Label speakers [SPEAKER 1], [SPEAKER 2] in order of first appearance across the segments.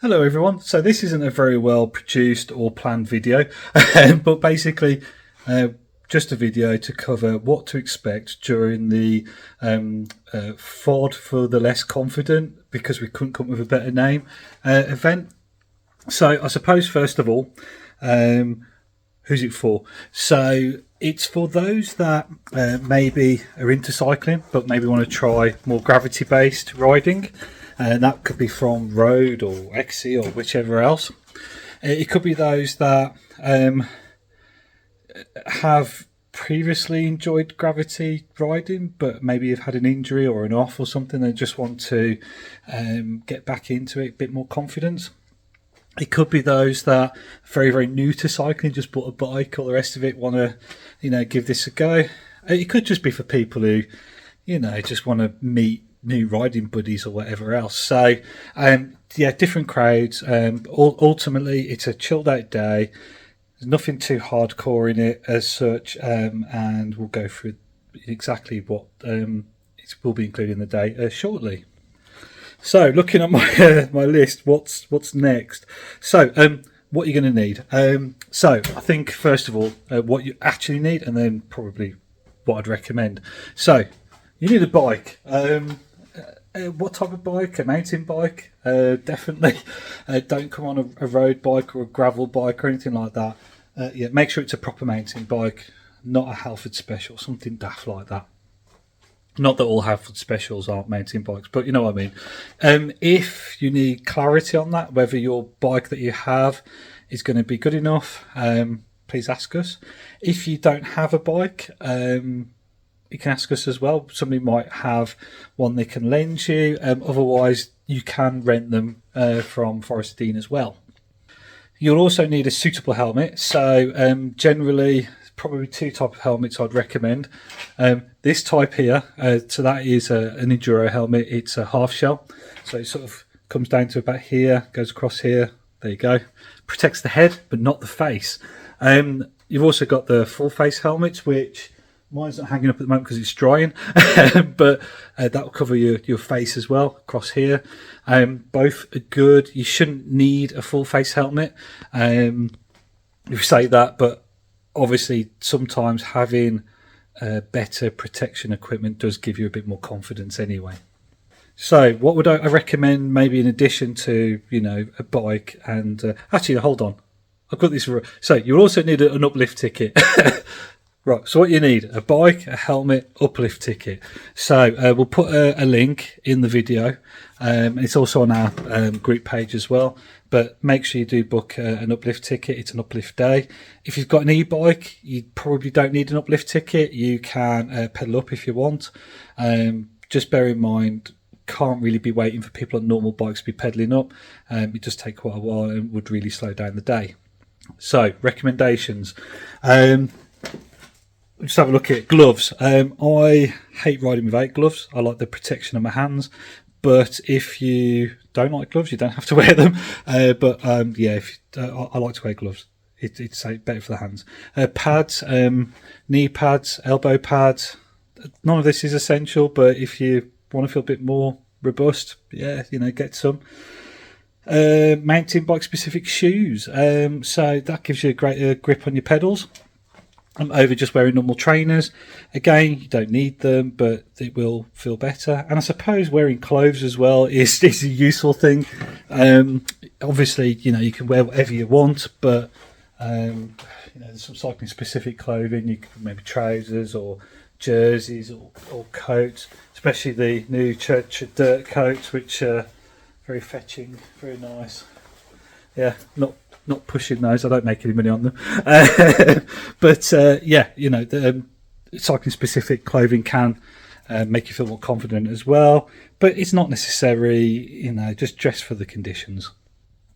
[SPEAKER 1] Hello everyone. So this isn't a very well produced or planned video, but basically just a video to cover what to expect during the FOD for the less confident, because we couldn't come up with a better name, event. So I suppose first of all, who's it for? So it's for those that maybe are into cycling but maybe want to try more gravity based riding. And that could be from road or XC or whichever else. It could be those that have previously enjoyed gravity riding, but maybe have had an injury or an off or something. They just want to get back into it, a bit more confidence. It could be those that are very, very new to cycling, just bought a bike, all the rest of it, want to, give this a go. It could just be for people who, just want to meet new riding buddies or whatever else. So different crowds. Ultimately it's a chilled out day. There's nothing too hardcore in it as such, and we'll go through exactly what it will be included in the day shortly. So looking at my my list, what's next? So what you're going to need. So I think first of all what you actually need, and then probably what I'd recommend. So you need a bike. What type of bike? A mountain bike? Definitely. Don't come on a road bike or a gravel bike or anything like that. Make sure it's a proper mountain bike, not a Halford Special, something daft like that. Not that all Halford Specials aren't mountain bikes, but you know what I mean. If you need clarity on that, whether your bike that you have is going to be good enough, please ask us. If you don't have a bike, you can ask us as well. Somebody might have one they can lend you. Otherwise, you can rent them from Forest Dean as well. You'll also need a suitable helmet. So generally, probably two types of helmets I'd recommend. This type here, so that is an enduro helmet. It's a half shell. So it sort of comes down to about here, goes across here. There you go. Protects the head, but not the face. You've also got the full face helmets, which mine's not hanging up at the moment because it's drying, but that will cover your face as well across here. Both are good. You shouldn't need a full face helmet. You say that, but obviously sometimes having better protection equipment does give you a bit more confidence anyway. So what would I recommend, maybe in addition to a bike? And actually, hold on, I've got this. So you'll also need an uplift ticket. Right, so what you need, a bike, a helmet, uplift ticket. So we'll put a link in the video. It's also on our group page as well. But make sure you do book an uplift ticket. It's an uplift day. If you've got an e-bike, you probably don't need an uplift ticket. You can pedal up if you want. Just bear in mind, can't really be waiting for people on normal bikes to be pedaling up. It does take quite a while and would really slow down the day. So, recommendations. Just have a look at gloves. I hate riding without gloves. I like the protection of my hands. But if you don't like gloves, you don't have to wear them. I like to wear gloves. It's better for the hands. Pads, knee pads, elbow pads. None of this is essential, but if you want to feel a bit more robust, get some. Mountain bike specific shoes. So that gives you a greater grip on your pedals. Over just wearing normal trainers. Again, you don't need them, but it will feel better. And I suppose wearing clothes as well is a useful thing. Obviously, you can wear whatever you want, but there's some cycling specific clothing. You can maybe trousers or jerseys or coats, especially the new Church of Dirt coats, which are very fetching, very nice. Yeah, not pushing those. I don't make any money on them. But the cycling specific clothing can make you feel more confident as well. But it's not necessary, just dress for the conditions.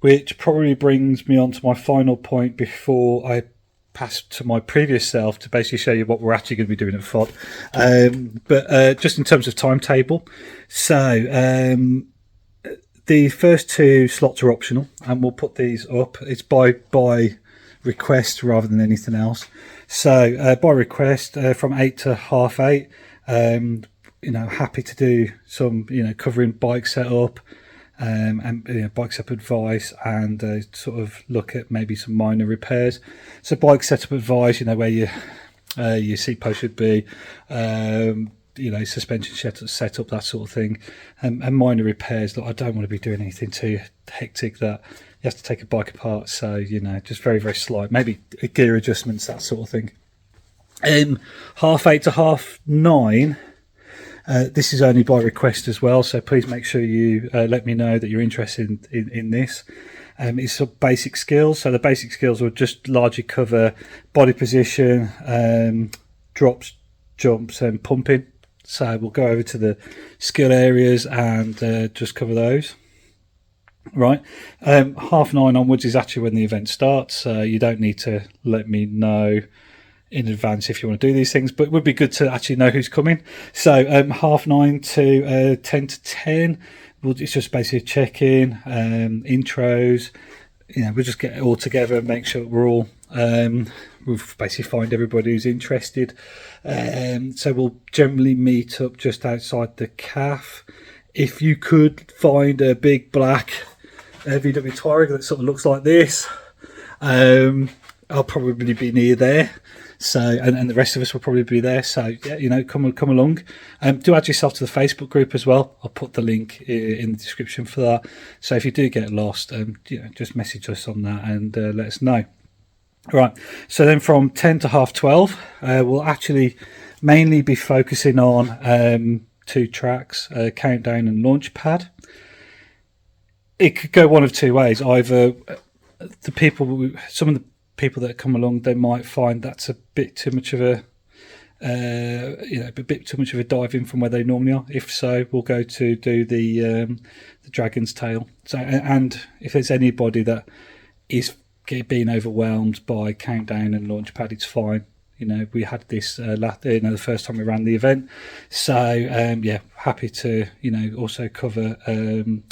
[SPEAKER 1] Which probably brings me on to my final point before I pass to my previous self to basically show you what we're actually going to be doing at FOD. But just in terms of timetable. So the first two slots are optional, and we'll put these up. It's by request rather than anything else. So by request, from 8 to half 8. Happy to do some, covering bike setup, and bike setup advice, and sort of look at maybe some minor repairs. So bike setup advice, where your seat post should be, suspension setup, that sort of thing, and minor repairs. Look, I don't want to be doing anything too hectic that you have to take a bike apart. So just very, very slight, maybe gear adjustments, that sort of thing. 8:30 to 9:30. This is only by request as well, so please make sure you let me know that you're interested in this. It's some basic skills. So the basic skills will just largely cover body position, drops, jumps, and pumping. So we'll go over to the skill areas and just cover those. Right. 9:30 onwards is actually when the event starts, so you don't need to let me know in advance if you want to do these things, but it would be good to actually know who's coming. So 9:30 to 10 to 10, it's just basically a check-in, intros. We'll just get it all together and make sure we're all we'll basically find everybody who's interested. So we'll generally meet up just outside the CAF. If you could find a big black VW Touareg that sort of looks like this, I'll probably be near there. So, and the rest of us will probably be there. So, yeah, come along. Do add yourself to the Facebook group as well. I'll put the link in the description for that. So if you do get lost, just message us on that and let us know. Right. So then from 10 to 12:30, we'll actually mainly be focusing on 2 tracks, Countdown and Launchpad. It could go one of 2 ways. Either some of the people that come along, they might find that's a bit too much of a bit too much of a dive in from where they normally are. If so, we'll go to do the Dragon's Tail. So, and if there's anybody that is being overwhelmed by Countdown and Launchpad, it's fine. We had this the first time we ran the event. So happy to also cover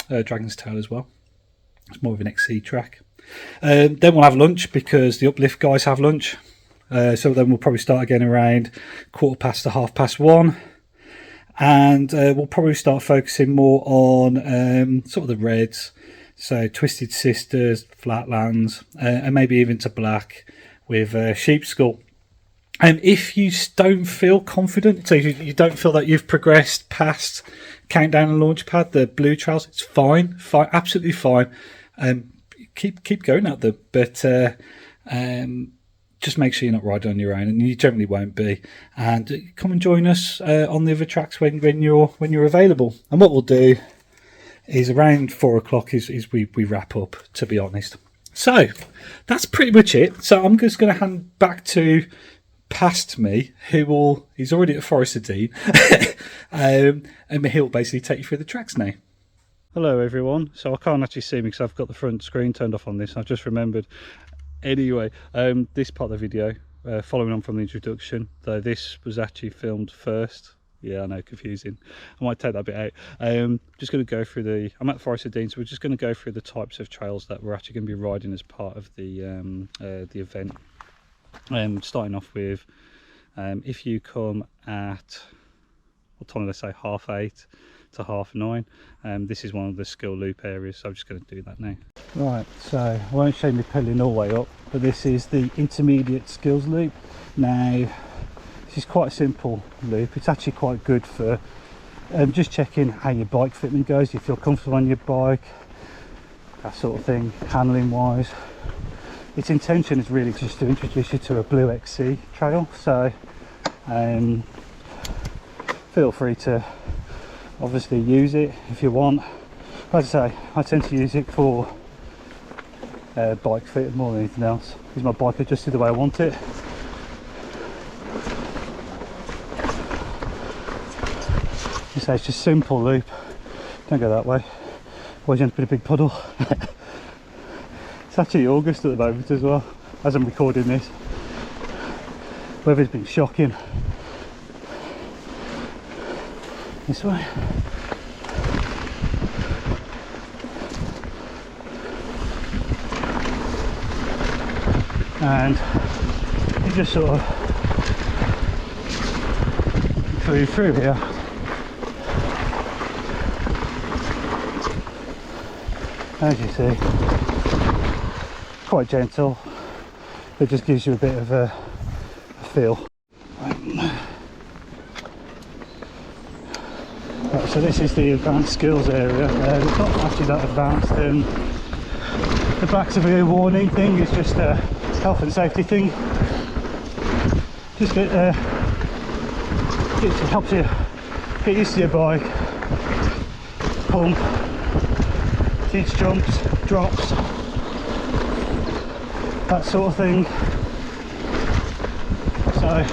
[SPEAKER 1] Dragon's Tail as well. It's more of an XC track. Then we'll have lunch because the Uplift guys have lunch. So then we'll probably start again around 1:15 to 1:30. And we'll probably start focusing more on sort of the reds. So Twisted Sisters, Flatlands, and maybe even to black with Sheepskull. And if you don't feel confident, so you don't feel that you've progressed past Countdown and Launchpad, the blue trails, it's fine, absolutely fine. Keep going at them, but just make sure you're not riding on your own, and you generally won't be. And come and join us on the other tracks when you're available. And what we'll do is around 4:00 is we wrap up, to be honest. So that's pretty much it. So I'm just going to hand back to past me, he's already at Forest of Dean, and he'll basically take you through the tracks now. Hello everyone. So I can't actually see me because I've got the front screen turned off on this. I just remembered. Anyway, this part of the video, following on from the introduction, though this was actually filmed first. Yeah, I know, confusing. I might take that bit out. Just going to go through I'm at Forest of Dean, so we're just going to go through the types of trails that we're actually going to be riding as part of the event. Starting off with, if you come at, what time did I say, 8:30 to 9:30, this is one of the skill loop areas, so I'm just going to do that now. Right, so I won't show me pedaling all the way up, but this is the intermediate skills loop. Now, this is quite a simple loop. It's actually quite good for just checking how your bike fitment goes, you feel comfortable on your bike, that sort of thing, handling wise. Its intention is really just to introduce you to a blue XC trail, so feel free to obviously use it if you want. As I say, I tend to use it for bike fit more than anything else, because my bike adjusted the way I want it. So it's just simple loop, don't go that way, otherwise you end up in a big puddle. It's actually August at the moment as well, as I'm recording this. Weather's been shocking. This way. And you just sort of through here. as you see, quite gentle. It just gives you a bit of a feel. Right, so this is the advanced skills area. It's not actually that advanced. The back's a video warning thing, it's just a health and safety thing. Just it helps you get used to your bike, pump, teach jumps, drops, that sort of thing. So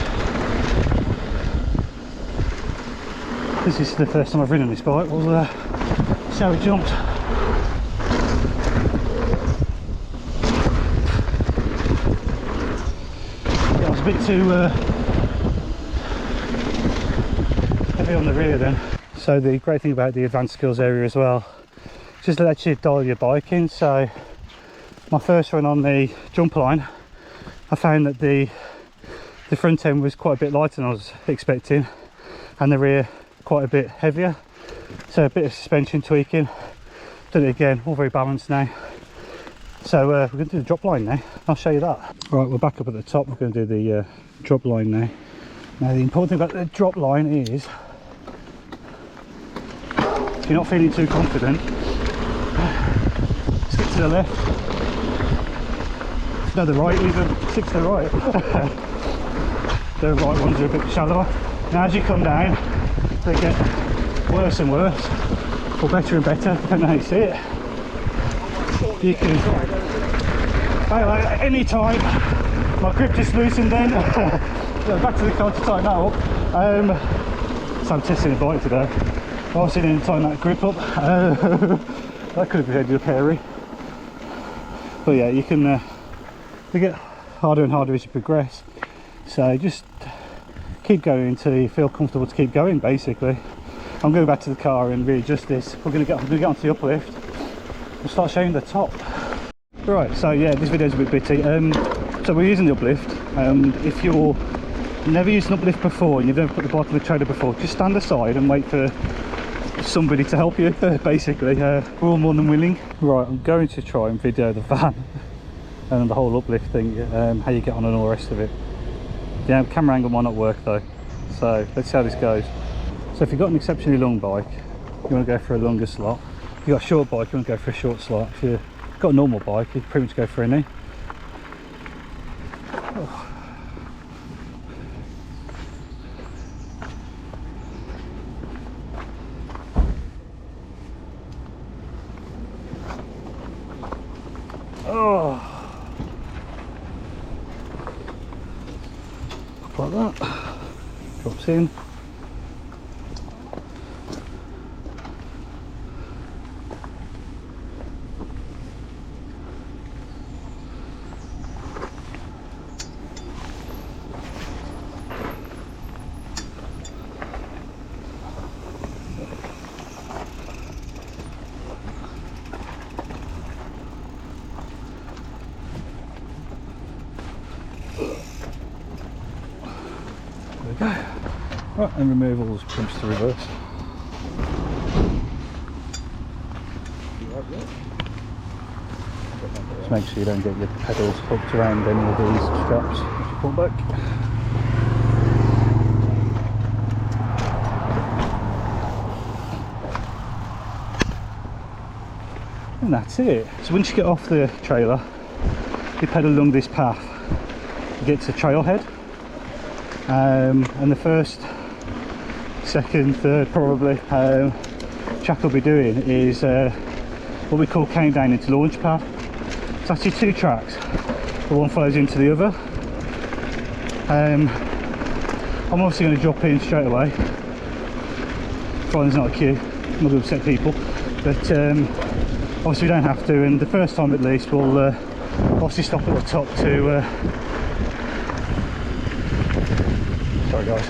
[SPEAKER 1] this is the first time I've ridden this bike. We'll see how it jumped. Yeah, I was a bit too heavy on the rear then. So the great thing about the advanced skills area as well, just lets you dial your bike in. So my first run on the jump line, I found that the front end was quite a bit lighter than I was expecting, and the rear quite a bit heavier. So a bit of suspension tweaking. Done it again, all very balanced now. So we're going to do the drop line now. I'll show you that. Right, we're back up at the top. We're going to do the drop line now. Now the important thing about the drop line is, if you're not feeling too confident, stick to the left. No, the right even. Stick to the right. The right ones are a bit shallower. Now as you come down, they get worse and worse, or better and better, depending on how you see it. You can, at any time, my grip just loosened then. Back to the car to tighten that up. So I'm testing the bike today. I was sitting and tighten that grip up. That could have been a hairy. But yeah, you can, they get harder and harder as you progress. So just keep going until you feel comfortable to keep going, basically. I'm going back to the car and readjust this. I'm going to get onto the uplift and start showing the top. Right, so yeah, this video is a bit bitty. So we're using the uplift. If you're never used an uplift before and you've never put the bike on the trailer before, just stand aside and wait for somebody to help you, basically. We're all more than willing. Right, I'm going to try and video the van and the whole uplift thing, how you get on and all the rest of it. Yeah, camera angle might not work though, so let's see how this goes. So if you've got an exceptionally long bike, you want to go for a longer slot. If you've got a short bike, you want to go for a short slot. If you've got a normal bike, you pretty much go for any. Oh, like that, drops in. Right, and removals pumps to reverse. Just make sure you don't get your pedals hooked around any of these straps as you pull back. And that's it. So once you get off the trailer, you pedal along this path, you get to trailhead, and the first, second, third probably track I'll be doing is what we call countdown into Launchpad. It's actually two tracks, but one follows into the other. I'm obviously going to drop in straight away, provided there's not a queue. I'm not going to upset people, but obviously we don't have to, and the first time at least we'll obviously stop at the top to sorry guys,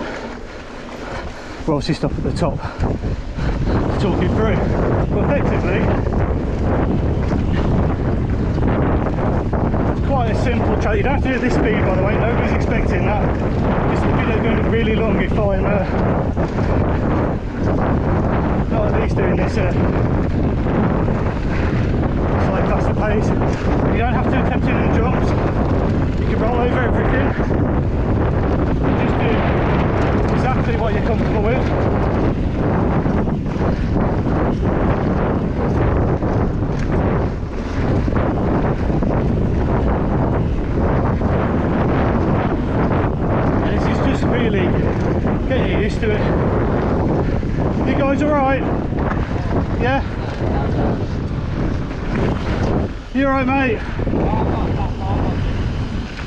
[SPEAKER 1] we'll obviously stop at the top to talk it through. But effectively it's quite a simple track. You don't have to do it at this speed, by the way, nobody's expecting that. This video is going to be really long if I'm not at
[SPEAKER 2] pace doing this slightly faster pace. You don't have to attempt any jumps. You can roll over everything. Just do exactly what you're comfortable with. And this is just really getting used to it. You guys alright? Yeah? You alright, mate?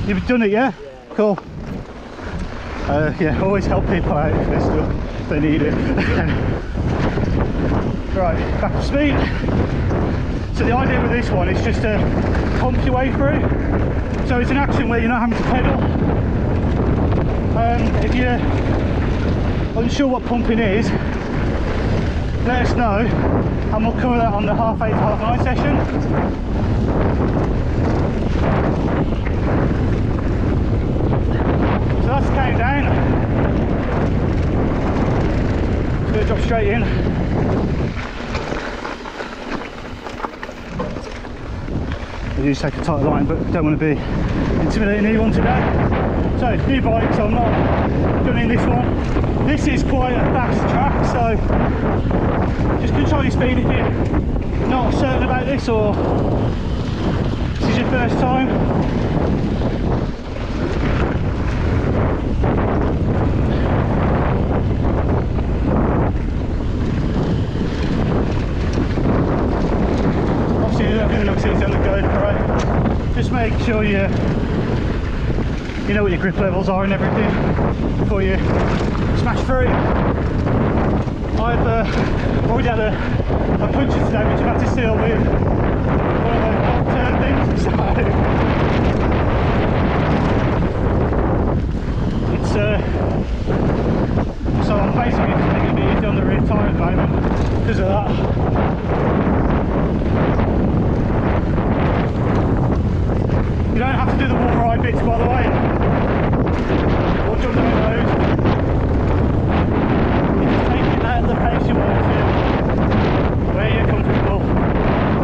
[SPEAKER 2] You've done it, yeah? Cool. Yeah, always help people out if they're stuck, if they need it. Right, back to speed. So the idea with this one is just to pump your way through. So it's an action where you're not having to pedal. If you're unsure what pumping is, let us know and we'll cover that on the 8:30 to 9:30 session. So that's the countdown. Just going to drop straight in. I do take a tight line, but don't want to be intimidating anyone today. So new bike, so I'm not doing this one. This is quite a fast track, so just control your speed if you're not certain about this or this is your first time. Obviously everything looks easy on the go, right? Just make sure you know what your grip levels are and everything before you smash through. I've already had a puncture today which I've had to seal with one of those bolt turn things, so I'm basically just taking it easy on the rear tyre at the moment because of that. You don't have to do the wall ride bits, by the way, or jump down those. You just take it at the pace you want to, where you're comfortable.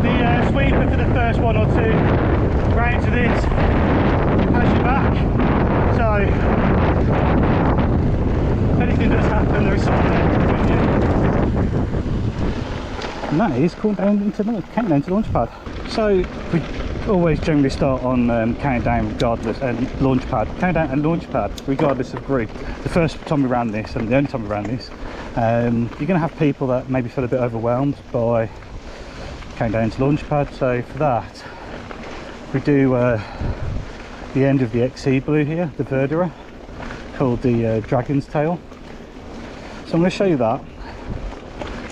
[SPEAKER 2] The sweeper for the first one or two rounds of this has your back, so if anything does happen, there is something there with you. And that is countdown into Launchpad. So we always generally start on countdown regardless, and countdown and Launchpad regardless of group. The first time we ran this and the only time we ran this, you're going to have people that maybe feel a bit overwhelmed by countdown to Launchpad. So for that we do the end of the XC blue here, the Verderer, called the Dragon's Tail. So I'm going to show you that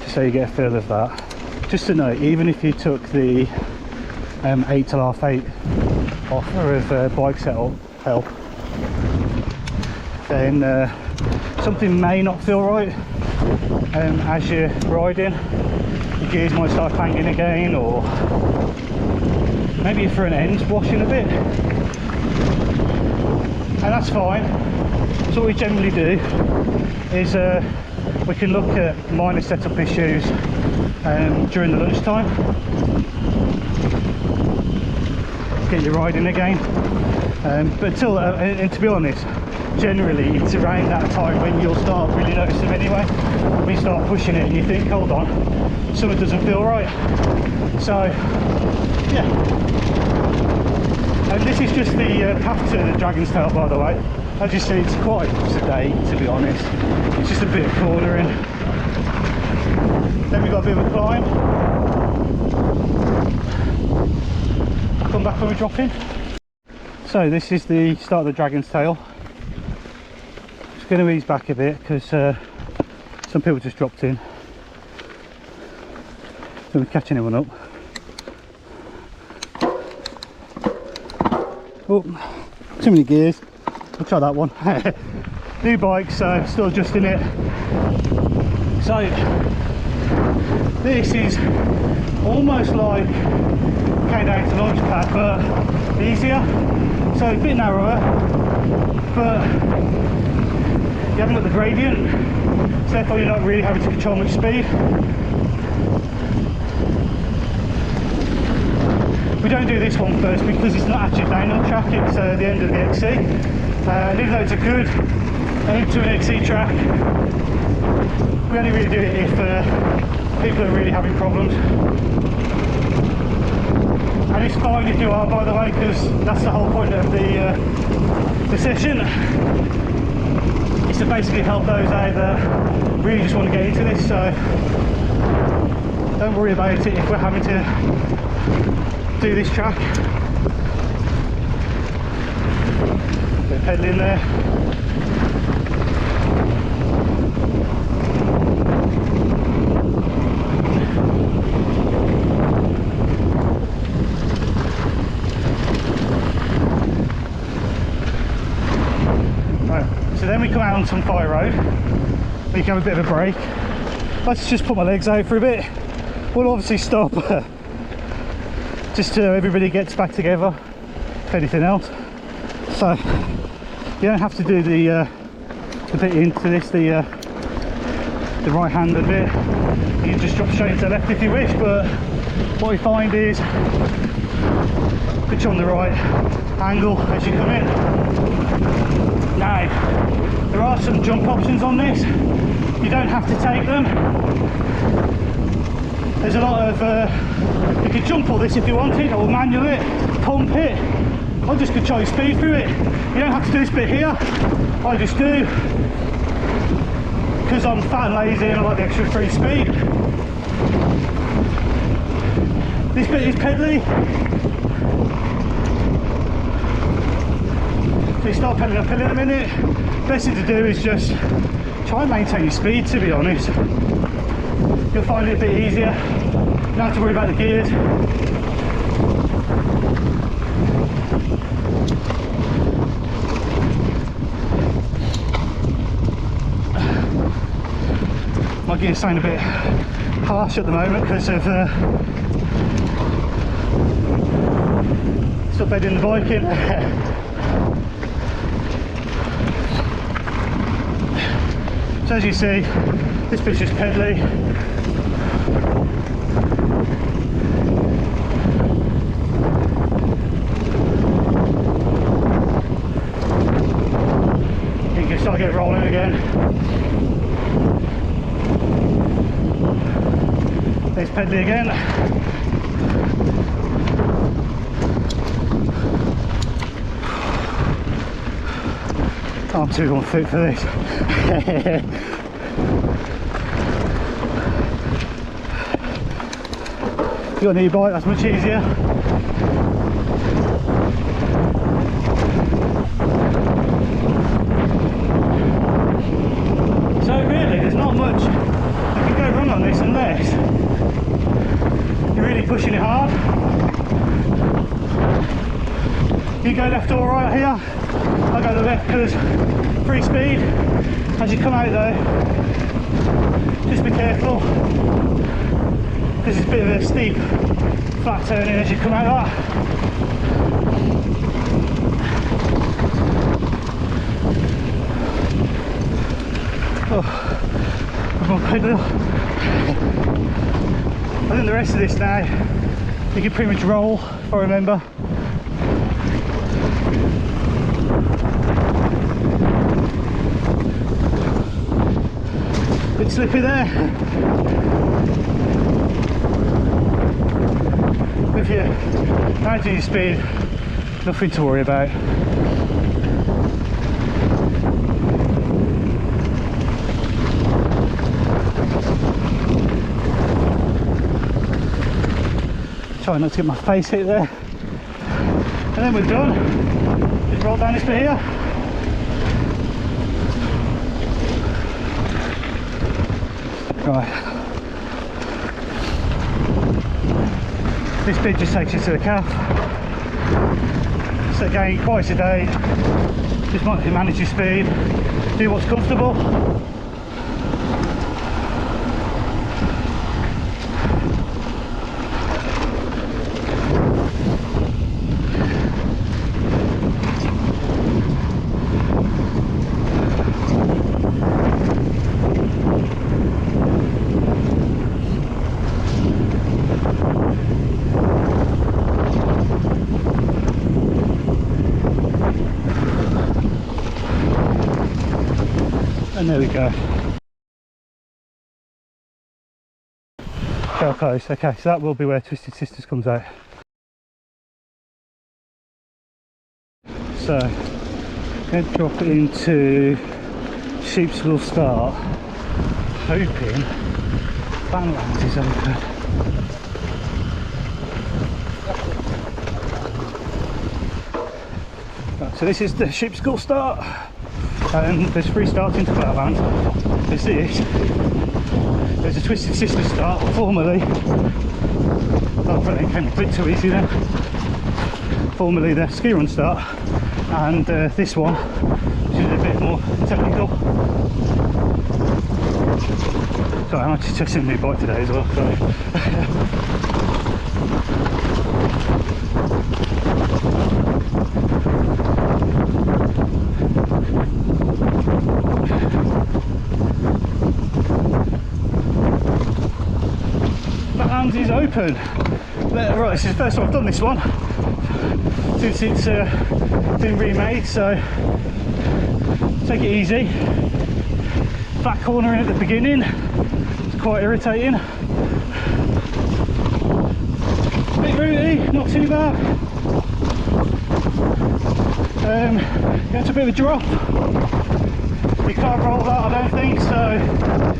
[SPEAKER 2] just so you get a feel of that. Just to note, even if you took the 8 till half 8 offer of bike setup help, then something may not feel right as you're riding. Your gears might start clanging again, or maybe your front end's washing a bit, and that's fine. So what we generally do is we can look at minor setup issues during the lunchtime, get you riding again, but until and to be honest, generally it's around that time when you'll start really noticing them anyway. When you start pushing it and you think, hold on, something doesn't feel right. So yeah, and this is just the path to the Dragon's Tail, by the way. As you see, it's quite sedate, to be honest. It's just a bit of cornering. Then we've got a bit of a climb. I'll come back when we drop in. So this is the start of the Dragon's Tail. Just going to ease back a bit because some people just dropped in. Don't want to catch anyone up. Oh, too many gears. I'll try that one. New bike, so still adjusting it. So this is almost like countdown to Launchpad, but easier. So a bit narrower, but you haven't got the gradient, so therefore you're not really having to control much speed. We don't do this one first because it's not actually downhill track, it's the end of the XC. And even though it's a good end to an XC track, we only really do it if people are really having problems. And it's fine if you are, by the way, because that's the whole point of the session. It's to basically help those out that really just want to get into this, so don't worry about it if we're having to do this track. Bit of pedaling there. Right, so then we come out on some fire road. We can have a bit of a break. Let's just put my legs out for a bit. We'll obviously stop just so everybody gets back together, if anything else. So you don't have to do the bit into this, the right handed bit. You can just drop straight into the left if you wish, but what we find is put you on the right angle as you come in. Now there are some jump options on this. You don't have to take them. There's a lot of, you can jump all this if you wanted, or manual it, pump it, or just control your speed through it. You don't have to do this bit here. I just do, because I'm fat and lazy and I like the extra free speed. This bit is pedally. So you start pedaling uphill in a minute. Best thing to do is just try and maintain your speed, to be honest. You'll find it a bit easier. You don't have to worry about the gears. My gears sound a bit harsh at the moment because of still bedding the bike in. So as you see, this bit's just pedally. You can start getting rolling again. There's pedally again. I'm too unfit for this. If you've got an e-bike, that's much easier. So really, there's not much you can go wrong on this unless you're really pushing it hard. You go left or right here. I go to the left because free speed. As you come out though, just be careful because it's a bit of a steep flat turning as you come out that. Oh, I'm on pedal. I think the rest of this now you can pretty much roll, if I remember. Bit slippy there. With your managing your speed, nothing to worry about. Try not to get my face hit there. And then we're done. Just roll down this bit here. Right. This bit just takes you to the calf. So again, twice a day, just manage your speed, do what's comfortable. There we go. Shell post. Okay, so that will be where Twisted Sisters comes out. So, going to drop it into Sheepskull Start, hoping Flatlands is open. Right, so this is the Sheepskull Start, and there's 3 starts into Flatlands. There's this, there's a Twisted Sisters Start, formerly, oh, it came a bit too easy then, formerly the ski run start, and this one, which is a bit more technical. Sorry, I'm actually testing a new bike today as well, sorry. Flatlands is open. Right, this is the first time I've done this one since it's been remade, so take it easy. Back cornering at the beginning, it's quite irritating. Bit rooty, not too bad. It's a bit of a drop. You can't roll that, I don't think, so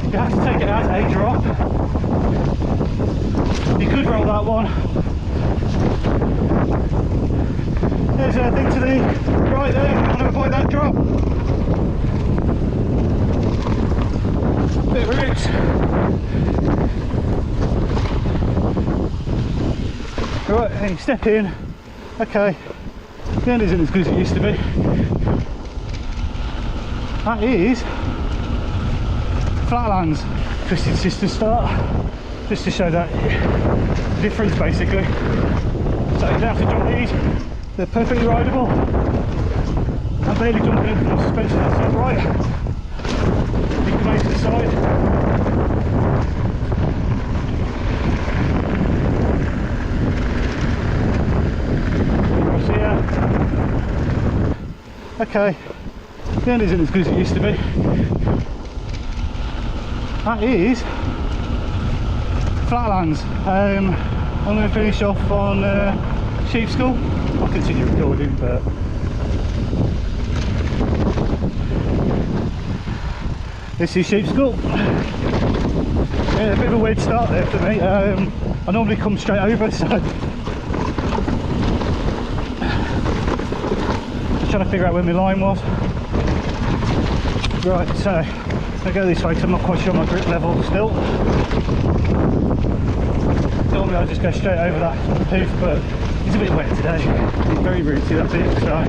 [SPEAKER 2] you have to take it as a drop. You could roll that one. There's a thing to the right there, you want to avoid that drop. Bit of roots. Right, and you step in. Okay, the end isn't as good as it used to be. That is Flatlands Twisted Sisters Start, just to show that difference basically. So you don't have to jump these, they're perfectly rideable. I'm barely jumping in from the suspension, that's not right. You can make to the side. Across here. Okay, the end isn't as good as it used to be. That is Flatlands. I'm going to finish off on Sheepskull. I'll continue recording, but this is Sheepskull. Yeah, a bit of a weird start there for me. I normally come straight over, so I'm just trying to figure out where my line was. Right, so I go this way because I'm not quite sure my grip level still. Normally I'll just go straight over that hoof, but it's a bit wet today. It's very rooty, that bit, so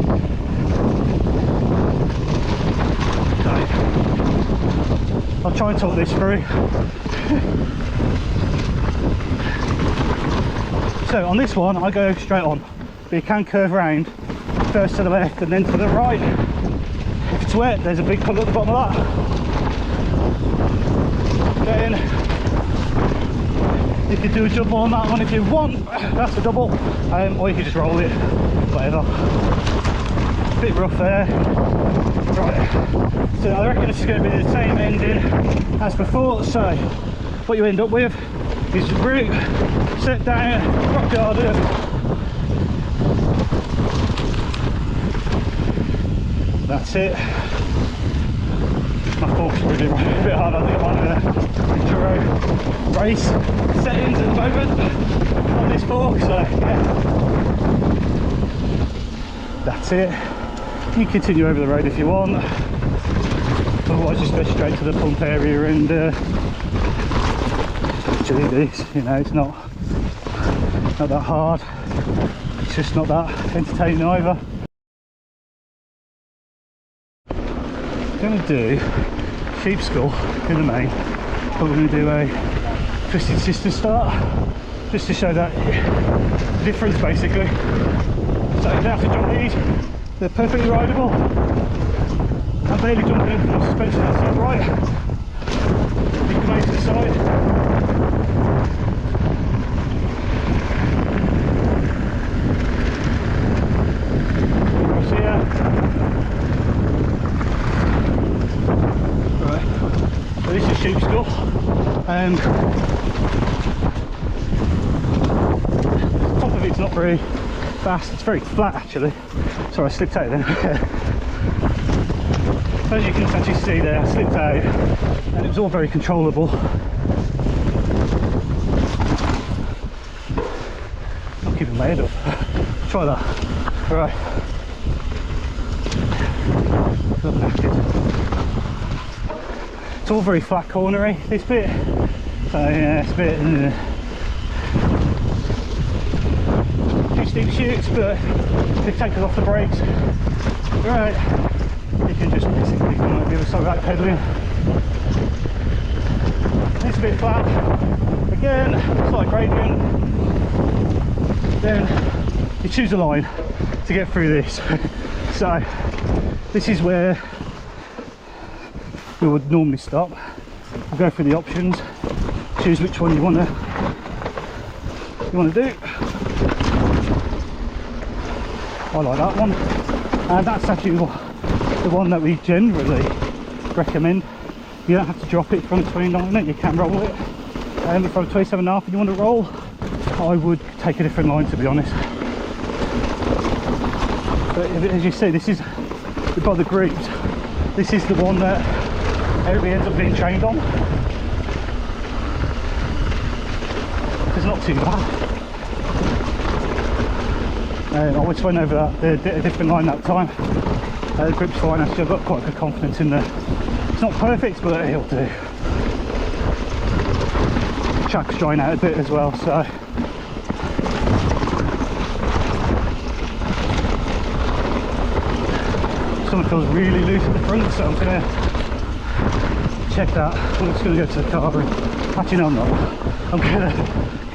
[SPEAKER 2] I'll try and talk this through. So on this one I go straight on, but you can curve around first to the left and then to the right. If it's wet, there's a big puddle at the bottom of that. Get in. You can do a double on that one if you want, that's a double, or you can just roll it, whatever. Bit rough there. Right, so I reckon this is going to be the same ending as before, so what you end up with is route, set down, rock garden. That's it. My fork's really running a bit hard. I think I'm on enduro race settings at the moment on this fork, so yeah. That's it. You can continue over the road if you want, otherwise just go straight to the pump area and actually this, you know, it's not that hard, it's just not that entertaining either. I'm going to do Sheepskull in the main, but we're going to do a Twisted Sisters Start, just to show that difference basically. So you don't have to jump these, they're perfectly rideable. I'm barely jumping in from the suspension, that's not right. You can make to the side. Across here. Right. Top of it's not very fast, it's very flat actually. Sorry, I slipped out then. As you can actually see there, I slipped out and it was all very controllable. Not keeping my head up. Try that. Right. Feel knackered. It's all very flat cornery, this bit. So yeah, it's a bit few steep shoots, but they take us off the brakes. Right. You can just basically come on the other side without pedaling. It's a bit flat. Again, slight gradient. Then you choose a line to get through this. So this is where we would normally stop. We'll go through the options, choose which one you want to do. I like that one, and that's actually the one that we generally recommend. You don't have to drop it from 29, you can roll it. From 27.5 if you want to roll, I would take a different line, to be honest. But as you see, this is by the groups. This is the one that everybody ends up being trained on. It's not too bad. I just went over a different line that time. The grip's fine, actually. I've got quite good confidence in there. It's not perfect, but it'll do. Track's drying out a bit as well, so. Something feels really loose at the front, so I'm going to check that. I'm just going to go to the car room. Actually, no, I'm not. I'm going to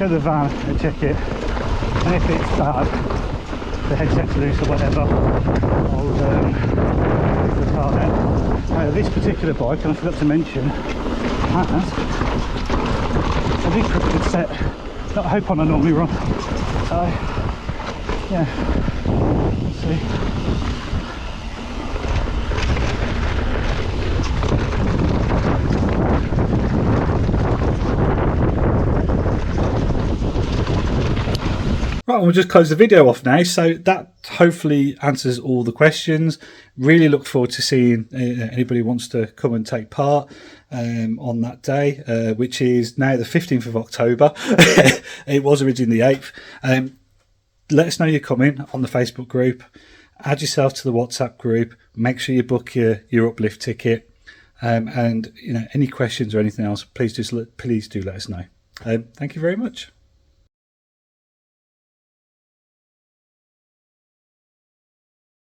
[SPEAKER 2] go to the van and check it. And if it's bad, the headset's loose or whatever, I'll go to the car then. This particular bike, and I forgot to mention, has a decrypted set that I hope on I normally run. So, yeah, let's see.
[SPEAKER 1] Right, we'll just close the video off now. So that hopefully answers all the questions. Really look forward to seeing anybody who wants to come and take part on that day, which is now the 15th of October. It was originally the 8th. Let us know you're coming on the Facebook group. Add yourself to the WhatsApp group. Make sure you book your Uplift ticket. And any questions or anything else, please do let us know. Thank you very much.